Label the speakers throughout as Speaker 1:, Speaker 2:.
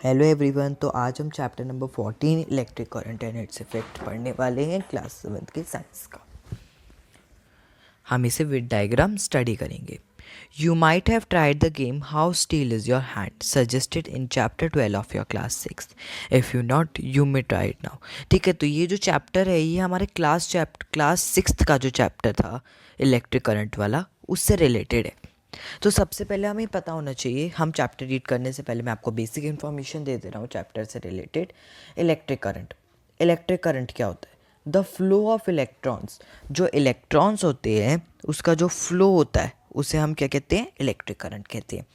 Speaker 1: Hello everyone. तो आज हम chapter number 14 electric current and its effect पढ़ने वाले हैं क्लास 7 के साइंस का। हम इसे विद डायग्राम स्टडी करेंगे। You might have tried the game how steel is your hand suggested in chapter 12 of your class 6। If you not you may try it now. ठीक है, तो ये जो चैप्टर है ये हमारे क्लास 6 का जो चैप्टर था इलेक्ट्रिक करंट वाला उससे रिलेटेड है। तो सबसे पहले हमें पता होना चाहिए, हम चैप्टर रीड करने से पहले मैं आपको बेसिक इन्फॉर्मेशन दे रहा हूँ चैप्टर से related. Electric current, electric current क्या होता है? द फ्लो ऑफ इलेक्ट्रॉन्स, जो इलेक्ट्रॉन्स होते हैं उसका जो फ्लो होता है उसे हम क्या कहते हैं? इलेक्ट्रिक करंट कहते हैं।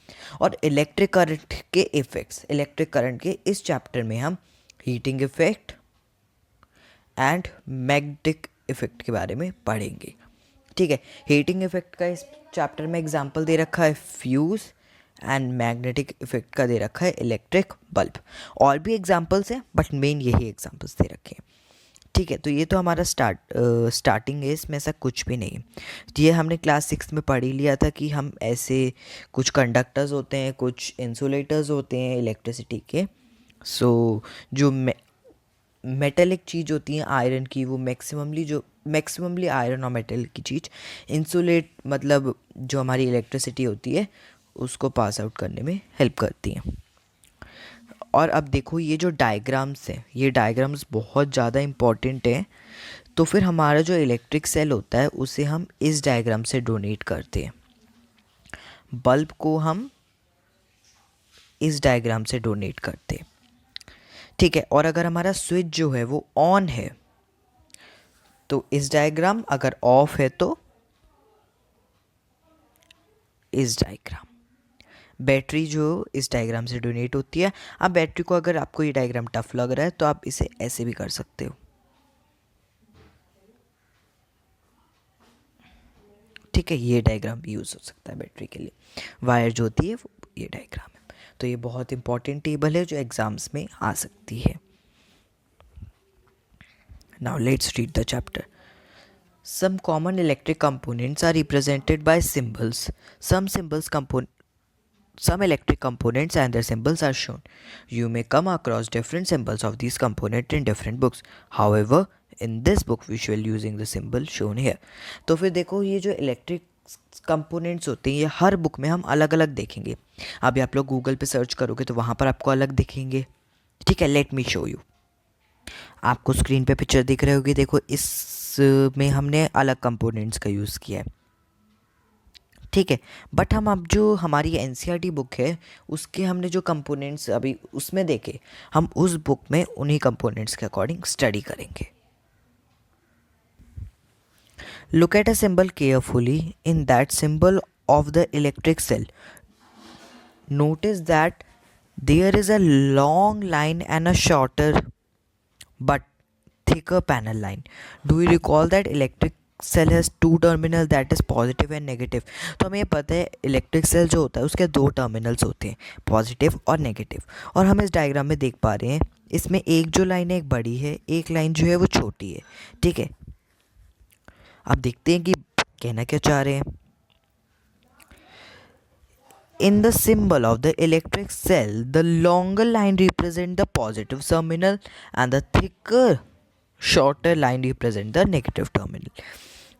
Speaker 1: और इलेक्ट्रिक करंट के इफ़ेक्ट्स, इलेक्ट्रिक करंट के इस चैप्टर में हम heating effect and magnetic effect के बारे में पढ़ेंगे। ठीक है, हीटिंग इफेक्ट का इस चैप्टर में एग्जांपल दे रखा है फ्यूज़ एंड मैग्नेटिक इफेक्ट का दे रखा है इलेक्ट्रिक बल्ब। और भी एग्जांपल्स हैं बट मेन यही एग्जांपल्स दे रखे हैं। ठीक है, तो ये तो हमारा स्टार्टिंग है, इसमें ऐसा कुछ भी नहीं है। ये हमने क्लास 6 में पढ़ ही लिया था कि हम ऐसे कुछ कंडक्टर्स होते हैं, कुछ इंसुलेटर्स होते हैं इलेक्ट्रिसिटी के। सो जो मेटेलिक चीज़ होती है आयरन की, वो मैक्सिममली आयरन और मेटल की चीज़ इंसुलेट, मतलब जो हमारी इलेक्ट्रिसिटी होती है उसको पास आउट करने में हेल्प करती हैं। और अब देखो ये जो डायग्राम्स हैं, ये डायग्राम्स बहुत ज़्यादा इम्पॉर्टेंट हैं। तो फिर हमारा जो इलेक्ट्रिक सेल होता है उसे हम इस डायग्राम से डोनेट करते हैं। बल्ब को हम इस डायग्राम से डोनेट करते हैं। ठीक है, और अगर हमारा स्विच जो है वो ऑन है तो इस डायग्राम, अगर ऑफ है तो इस डायग्राम। बैटरी जो इस डायग्राम से डोनेट होती है। अब बैटरी को, अगर आपको ये डायग्राम टफ लग रहा है तो आप इसे ऐसे भी कर सकते हो। ठीक है, ये डायग्राम भी यूज़ हो सकता है बैटरी के लिए। वायर जो होती है वो ये डायग्राम है। तो ये बहुत इंपॉर्टेंट टेबल है जो एग्जाम्स में आ सकती है। Now let's read the chapter. Some common electric components are represented by symbols. Some electric components and their symbols are shown. You may come across different symbols of these components in different books. However, in this book we shall using the symbol shown here. तो फिर देखो ये जो electric components होते हैं ये हर book में हम अलग अलग देखेंगे। अभी आप लोग गूगल पे सर्च करोगे तो वहाँ पर आपको अलग दिखेंगे। ठीक है, लेट मी शो यू। आपको स्क्रीन पे पिक्चर दिख रही होगी, देखो इसमें हमने अलग कंपोनेंट्स का यूज़ किया है। ठीक है, बट हम अब जो हमारी एनसीईआरटी बुक है उसके हमने जो कंपोनेंट्स अभी उसमें देखे, हम उस बुक में उन्हीं कंपोनेंट्स के अकॉर्डिंग स्टडी करेंगे। Look at a symbol carefully. In that symbol of the electric cell, notice that there is a long line and a shorter but thicker panel line. Do you recall that electric cell has two terminal, that is positive and negative? तो हमें पता है electric cell जो होता है उसके दो terminals होते हैं, पॉजिटिव और नेगेटिव। और हम इस डायग्राम में देख पा रहे हैं इसमें एक जो लाइन है एक बड़ी है, एक लाइन जो है वो छोटी है। ठीक है, अब देखते हैं कि कहना क्या चाह रहे हैं। In the symbol of the electric cell, the longer line represent the positive terminal and the thicker shorter line represent the negative terminal.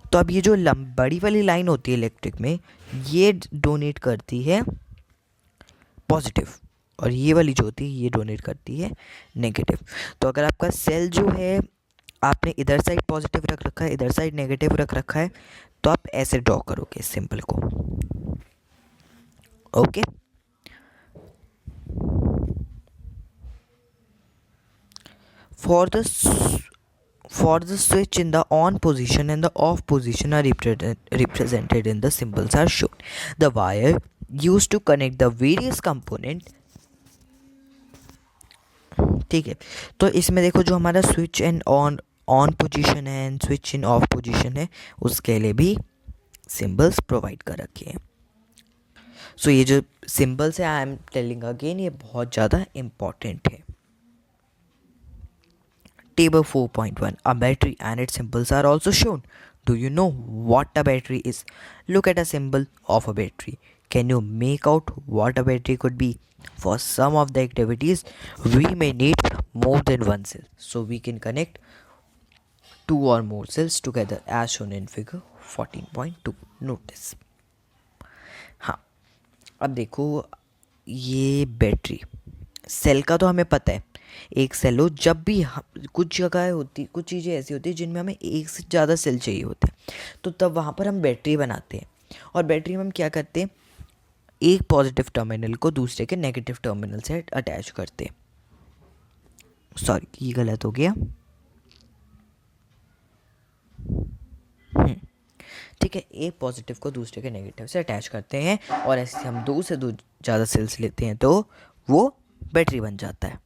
Speaker 1: तो अब ये जो बड़ी वाली लाइन होती है इलेक्ट्रिक में ये डोनेट करती है पॉजिटिव, और ये वाली जो होती है ये डोनेट करती है नेगेटिव। तो अगर आपका सेल जो है आपने इधर साइड पॉजिटिव रख रखा है, इधर साइड नेगेटिव रख रखा है, तो आप ऐसे ड्रॉ करोगे इस सिंबल को। Okay, for the switch in the on position and the off position are represented in the symbols are shown. The wire used to connect the various component। ठीक है, तो इसमें देखो जो हमारा स्विच एंड ऑन पोजीशन है and switch in of position है उसके लिए भी सिंबल्स प्रोवाइड कर रखे हैं। सो ये जो सिंबल्स है आई एम टेलिंग अगेन ये बहुत ज़्यादा इम्पॉर्टेंट है। Table 4.1. A battery and its symbols are also shown. Do you know what a battery is? Look at a symbol of a battery. Can you make out what a battery could be? For some of the activities, we may need more than one cell, so we can connect two or more cells together as shown in figure 14.2. Notice. हाँ, अब देखो ये battery cell का तो हमें पता है, एक सेल हो जब भी कुछ जगह होती, कुछ चीज़ें ऐसी होती है जिनमें हमें एक से ज़्यादा सेल चाहिए होते हैं, तो तब वहाँ पर हम बैटरी बनाते हैं। और बैटरी में हम क्या करते हैं, एक पॉजिटिव टर्मिनल को दूसरे के नेगेटिव टर्मिनल से अटैच करते हैं। सॉरी, ये गलत हो गया। ठीक है, एक पॉजिटिव को दूसरे के नेगेटिव से अटैच करते हैं और ऐसे हम दो से दो ज़्यादा सेल्स लेते हैं तो वो बैटरी बन जाता है।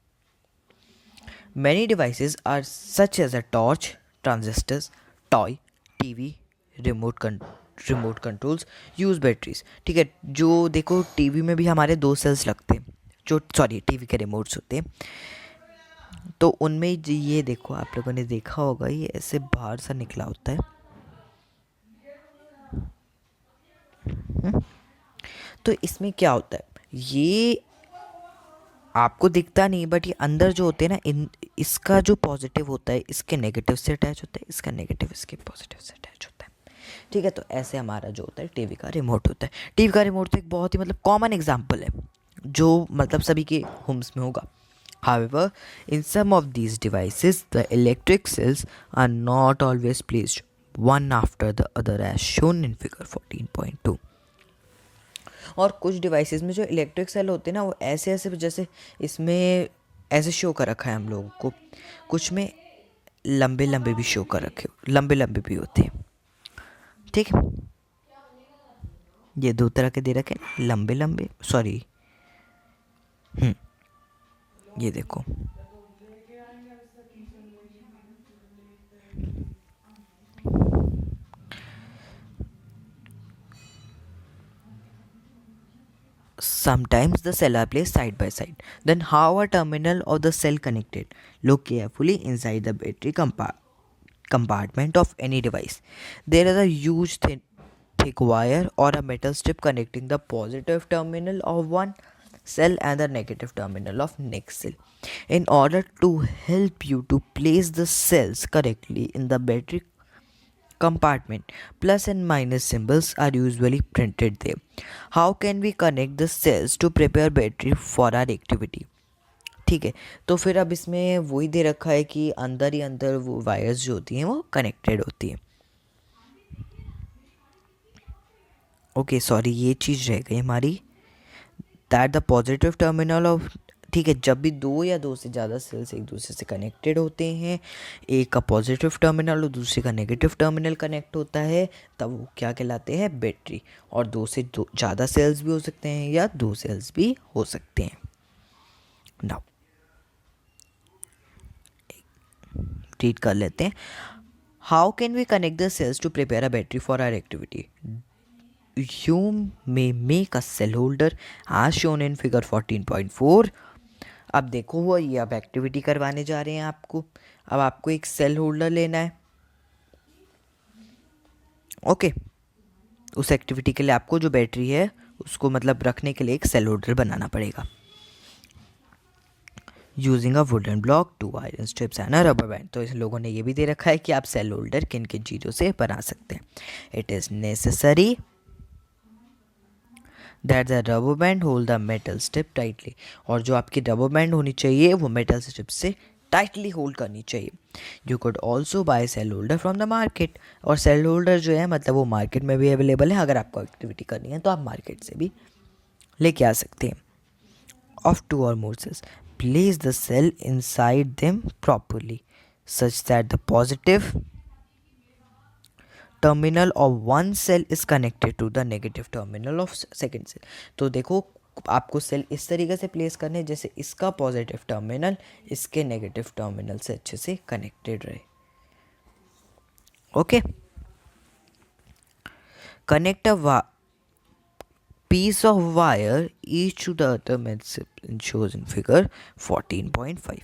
Speaker 1: Many devices are such as a torch, transistors, toy, TV, remote controls use batteries. ठीक है, जो देखो टीवी में भी हमारे दो सेल्स लगते हैं, जो टीवी के रिमोट्स होते हैं, तो उनमें ये देखो आप लोगों ने देखा होगा ये ऐसे बाहर सा निकला होता है। तो इसमें क्या होता है, ये आपको दिखता नहीं बट ये अंदर जो होते हैं ना, इसका जो पॉजिटिव होता है इसके नेगेटिव से अटैच होता है, इसका नेगेटिव इसके पॉजिटिव से अटैच होता है। ठीक है, तो ऐसे हमारा जो होता है टीवी का रिमोट होता है। टीवी का रिमोट तो एक बहुत ही मतलब कॉमन एग्जांपल है जो मतलब सभी के होम्स में होगा। However, in some of these devices, the electric cells are not always placed one after the other as shown in figure 14.2. और कुछ डिवाइसेस में जो इलेक्ट्रिक सेल होते हैं ना, वो ऐसे ऐसे जैसे इसमें ऐसे शो कर रखा है हम लोगों को, कुछ में लंबे लंबे भी शो कर रखे, लंबे लंबे भी होते हैं। ठीक है, ये दो तरह के दे रखे हैं, लंबे लंबे, सॉरी ये देखो sometimes the cell are placed side by side. Then how a terminal of the cell connected? Look carefully inside the battery compartment of any device. There is a huge thick wire or a metal strip connecting the positive terminal of one cell and the negative terminal of next cell. In order to help you to place the cells correctly in the battery compartment, plus and minus symbols are usually printed there. How can we connect the cells to prepare battery for our activity? ठीक है, तो फिर अब इसमें वही दे रखा है कि अंदर ही अंदर वो वायर्स जो होती हैं वो कनेक्टेड होती हैं। ओके सॉरी, ये चीज़ रह गई हमारी, that the positive terminal of, ठीक है, जब भी दो या दो से ज़्यादा सेल्स एक दूसरे से कनेक्टेड होते हैं, एक का पॉजिटिव टर्मिनल और दूसरे का नेगेटिव टर्मिनल कनेक्ट होता है, तब वो क्या कहलाते हैं, बैटरी। और दो से दो ज़्यादा सेल्स भी हो सकते हैं या दो सेल्स भी हो सकते हैं। नाउ रीड कर लेते हैं। How can we connect the cells to prepare a battery for our activity? You may make a cell holder as shown in figure 14.4. अब देखो वो ये अब एक्टिविटी करवाने जा रहे हैं आपको। अब आपको एक सेल होल्डर लेना है। ओके, उस एक्टिविटी के लिए आपको जो बैटरी है उसको मतलब रखने के लिए एक सेल होल्डर बनाना पड़ेगा। Using a wooden block, 2 iron strips and a rubber band. तो इस लोगों ने ये भी दे रखा है कि आप सेल होल्डर किन किन चीज़ों से बना सकते हैं। It is necessary that the rubber band hold the metal strip tightly. और जो आपकी रबर बैंड होनी चाहिए वो मेटल स्ट्रिप से टाइटली होल्ड करनी चाहिए। You could also buy cell holder from the market. और सेल होल्डर जो है मतलब वो मार्केट में भी अवेलेबल है, अगर आपको एक्टिविटी करनी है तो आप मार्केट से भी लेके आ सकते हैं। ऑफ 2 और more cells, place the cell inside them properly such that the positive terminal of one cell is connected to the negative terminal of second cell. तो देखो आपको सेल इस तरीके से प्लेस करने जैसे इसका पॉजिटिव टर्मिनल इसके नेगेटिव टर्मिनल से अच्छे से कनेक्टेड रहे। Okay, connect a piece of wire each to the other method shows in figure 14.5.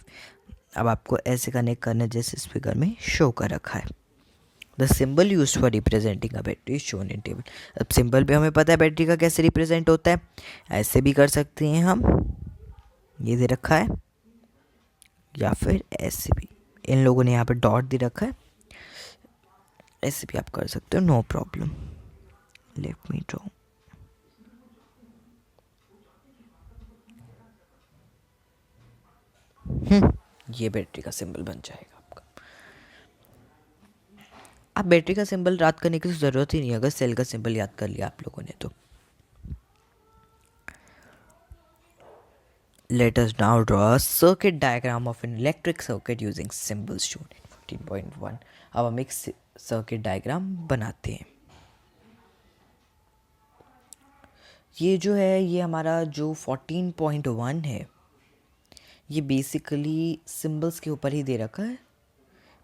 Speaker 1: अब आपको ऐसे कनेक्ट करना जैसे इस फिगर में शो कर रखा है। The symbol use for representing a battery shown in table. अब सिंबल भी हमें पता है बैटरी का कैसे रिप्रेजेंट होता है, ऐसे भी कर सकते हैं हम, ये दे रखा है, या फिर ऐसे भी, इन लोगों ने यहाँ पे डॉट दे रखा है, ऐसे भी आप कर सकते हो, no problem. Let me draw. ये बैटरी का सिंबल बन जाएगा आपका। आप बैटरी का सिंबल याद करने की ज़रूरत ही नहीं है अगर सेल का सिंबल याद कर लिया आप लोगों ने तो। Let us now draw a circuit diagram of an electric circuit using symbols shown in 14.1. अब हम एक सर्किट डायग्राम बनाते हैं। ये जो है, ये हमारा जो 14.1 है, ये बेसिकली सिंबल्स के ऊपर ही दे रखा है।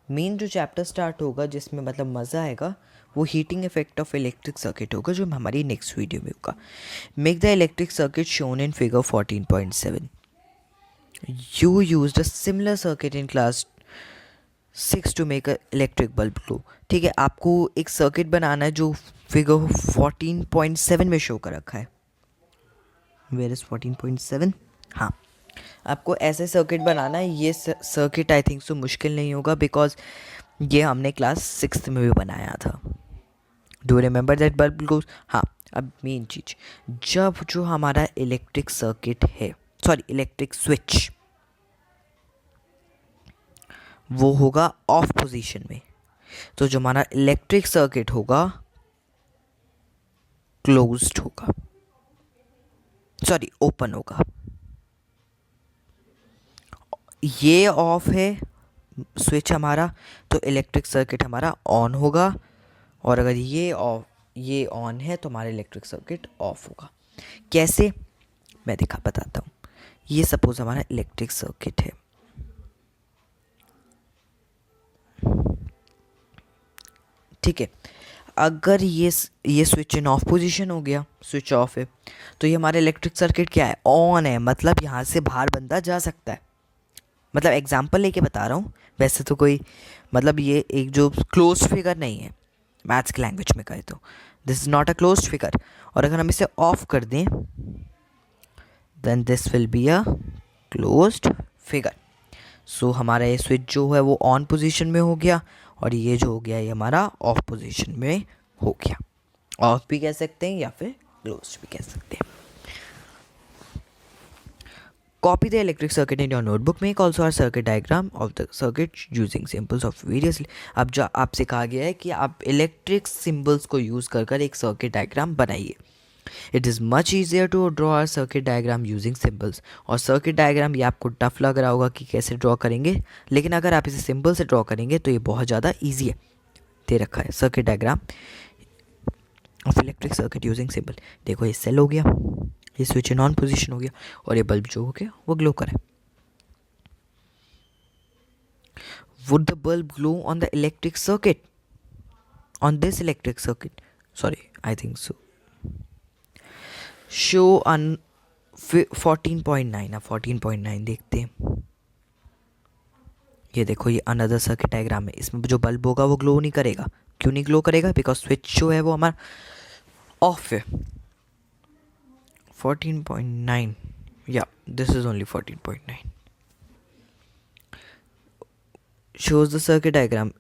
Speaker 1: मेन जो चैप्टर स्टार्ट होगा जिसमें मतलब मज़ा आएगा वो heating effect of electric circuit होगा, जो हमारी नेक्स्ट वीडियो में होगा। Make the electric circuit shown in figure 14.7। You used a similar circuit in class 6 to make a electric bulb glow। ठीक है, आपको एक सर्किट बनाना है जो फिगर 14.7 में शो कर रखा है। Where is 14.7? हाँ, आपको ऐसे सर्किट बनाना है। ये सर्किट आई थिंक सो मुश्किल नहीं होगा, बिकॉज ये हमने क्लास 6 में भी बनाया था। Do remember that bulb glows? हाँ, अब मेन चीज, जब जो हमारा इलेक्ट्रिक सर्किट है, सॉरी इलेक्ट्रिक स्विच, वो होगा ऑफ पोजीशन में, तो जो हमारा इलेक्ट्रिक सर्किट होगा क्लोज्ड होगा, सॉरी ओपन होगा। ये ऑफ है स्विच हमारा, तो इलेक्ट्रिक सर्किट हमारा ऑन होगा, और अगर ये ऑन है तो हमारा इलेक्ट्रिक सर्किट ऑफ होगा। कैसे, मैं बताता हूँ। ये सपोज हमारा इलेक्ट्रिक सर्किट है, ठीक है। अगर ये स्विच इन ऑफ पोजीशन हो गया, स्विच ऑफ है, तो ये हमारा इलेक्ट्रिक सर्किट क्या है, ऑन है, मतलब यहाँ से बाहर बंदा जा सकता है। मतलब एग्जांपल लेके बता रहा हूँ, वैसे तो कोई मतलब ये एक जो क्लोज्ड फिगर नहीं है मैथ्स की लैंग्वेज में कहे तो, this is not a closed figure. और अगर हम इसे ऑफ कर दें then this will be a closed figure. So हमारा ये स्विच जो है वो ऑन पोजीशन में हो गया, और ये जो हो गया ये हमारा ऑफ पोजीशन में हो गया। ऑफ भी कह सकते हैं या फिर क्लोज्ड भी कह सकते हैं। Copy the electric circuit in your notebook. Make also a circuit diagram of the circuit using symbols of various। अब जो आपसे कहा गया है कि आप इलेक्ट्रिक सिंबल्स को यूज़ कर एक सर्किट डायग्राम बनाइए। It is much easier to draw a circuit diagram using symbols. और सर्किट डायग्राम ये आपको टफ लग रहा होगा कि कैसे ड्रॉ करेंगे, लेकिन अगर आप इसे सिंबल से ड्रॉ करेंगे तो ये बहुत ज़्यादा ईजी है। दे रखा है circuit diagram of electric circuit using symbol. देखो ये सेल हो गया, ये स्विच इन ऑन पोजीशन हो गया, और ये बल्ब जो हो गया वो ग्लो करे। Would the bulb glow on the electric circuit, on this electric circuit, sorry I think so. Show on 14.9, अब 14.9 देखते हैं। ये देखो ये अनदर सर्किट डायग्राम है, इसमें जो बल्ब होगा वो ग्लो नहीं करेगा। क्यों नहीं ग्लो करेगा? बिकॉज स्विच जो है वो हमारा ऑफ है। 14.9, yeah, this is only 14.9. Shows the circuit diagram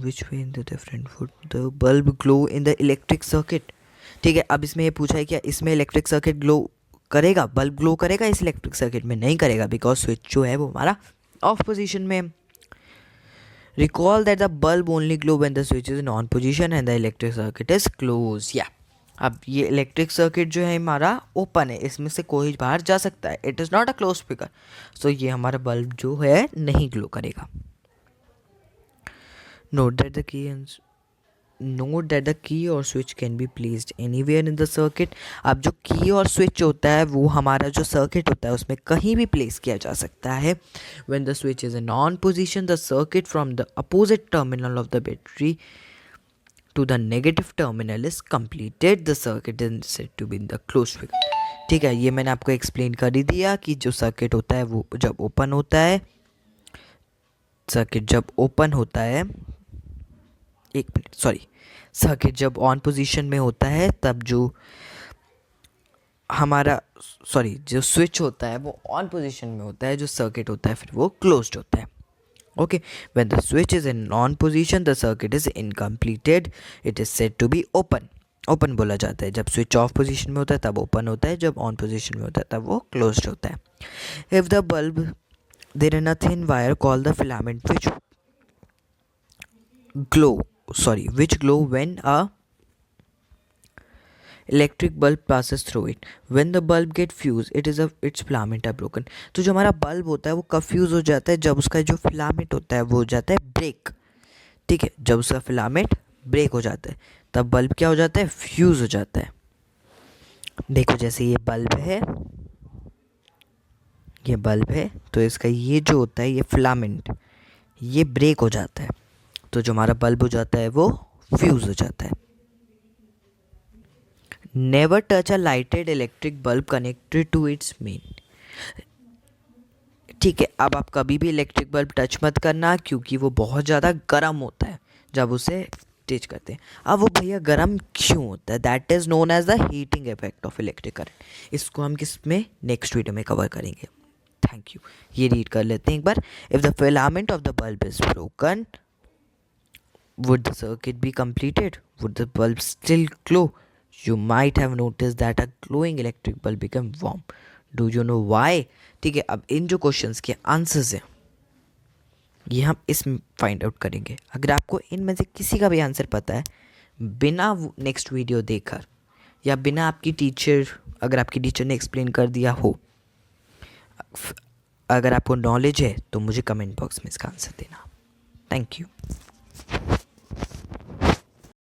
Speaker 1: which way in the different would the bulb glow in the electric circuit। ठीक है, अब इसमें ये पूछा है क्या इसमें इलेक्ट्रिक सर्किट ग्लो करेगा, बल्ब ग्लो करेगा इस इलेक्ट्रिक सर्किट में? नहीं करेगा, बिकॉज स्विच जो है वो हमारा ऑफ पोजीशन में। Recall that the bulb only glow when the switch is in on position and the electric circuit is close. या अब ये इलेक्ट्रिक सर्किट जो है हमारा ओपन है, इसमें से कोई बाहर जा सकता है। It is not a close figure, so ये हमारा बल्ब जो है नहीं ग्लो करेगा। नोट दैट द की और switch can be placed anywhere in the circuit. अब जो की और स्विच होता है वो हमारा जो सर्किट होता है उसमें कहीं भी प्लेस किया जा सकता है। When the switch is in on position the circuit from the opposite terminal of the battery to the negative terminal is completed, the circuit is said to be in the closed figure। ठीक है, ये मैंने आपको explain कर ही दिया कि जो circuit होता है वो जब ओपन होता है, सर्किट जब ओपन होता है, एक मिनट सॉरी, सर्किट जब ऑन पोजीशन में होता है तब जो हमारा सॉरी जो स्विच होता है वो ऑन पोजीशन में होता है, जो सर्किट होता है फिर वो क्लोज्ड होता है. Okay, when the switch is in on position the circuit is incompleted, it is said to be open. Open बोला जाता है. जब स्विच ऑफ पोजीशन में होता है तब ओपन होता है, जब ऑन पोजीशन में होता है तब वो क्लोज्ड होता है. If the bulb there in a thin wire call the filament which glow when a electric bulb passes through it. When the bulb get fused, its filament are broken. तो जो हमारा बल्ब होता है वो कब fuse हो जाता है? जब उसका जो फिलामेंट होता है वो हो जाता है ब्रेक. ठीक है, जब उसका फिलामेंट ब्रेक हो जाता है तब बल्ब क्या हो जाता है? फ्यूज़ हो जाता है. देखो जैसे ये बल्ब है, तो इसका ये जो होता है ये फिलामेंट ये ब्रेक हो जाता है, तो जो हमारा बल्ब हो जाता है वो फ्यूज़ हो जाता है. Never touch a lighted electric bulb connected to its main. ठीक है, अब आप कभी भी इलेक्ट्रिक बल्ब टच मत करना क्योंकि वो बहुत ज़्यादा गर्म होता है जब उसे टेच करते हैं. अब वो भैया गर्म क्यों होता है? That is known as the heating effect of electric current. इसको हम किस में नेक्स्ट वीडियो में कवर करेंगे. Thank you. ये रीड कर लेते हैं एक बार. If the filament of the bulb is broken, would the circuit be completed? Would the bulb still glow? You might have noticed that a glowing electric bulb became warm. Do you know why? ठीक है, अब इन जो questions के answers हैं ये हम इसमें find out करेंगे. अगर आपको इनमें से किसी का भी आंसर पता है, बिना नेक्स्ट वीडियो देखकर या बिना अगर आपकी टीचर ने एक्सप्लेन कर दिया हो, अगर आपको नॉलेज है तो मुझे कमेंट बॉक्स में इसका आंसर देना. Thank you.